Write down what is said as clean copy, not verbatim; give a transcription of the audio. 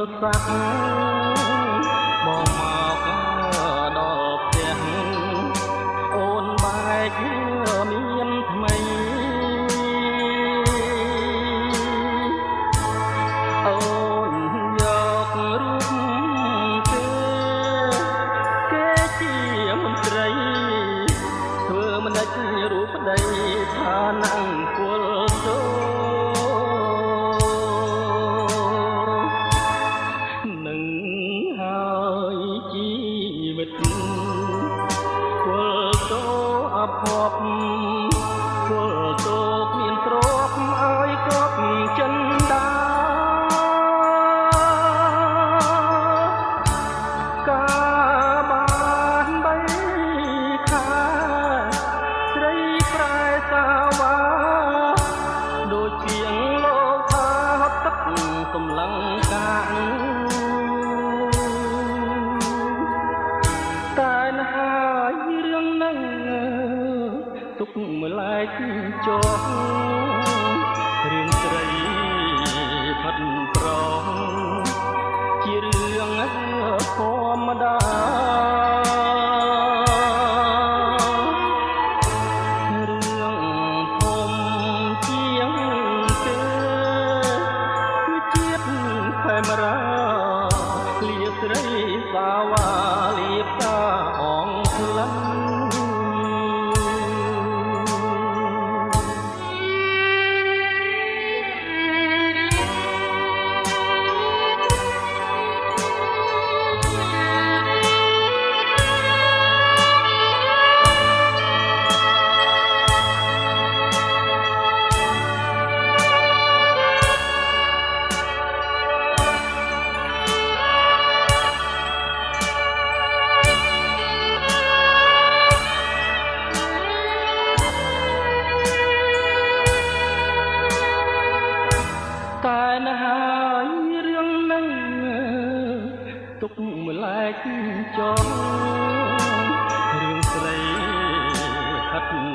សុទ្ធសាក់បងមកដល់ផ្ទះអូនបែកមានថ្មីអូនយករូបគេជាមន្ត្រីធ្វើមិនដាច់រូបប្តីថាណាំងគល់សូនឹងហើយជីវិតគល់សូអភ័ព្វគល់សូគ្មានទ្រព្យឲ្យគ្រប់ចិនដាបានបីខាស្រីប្រែសាវ៉ាដូចជាងលោកថាហត់ទឹកសម្លឹងកាក់តែណាហើយរឿងនឹងទុកម្លែកចោះរឿងស្រីផាត់ប្រងជារឿងធម្មតារឿងធំជាងទេគឺជាតិខេមរាលាស្រីសាវ៉ាលៀបតាអងក្លិនតែណាហើយរឿងនឹងទុកម្លែកចោលរឿងស្រីផាត់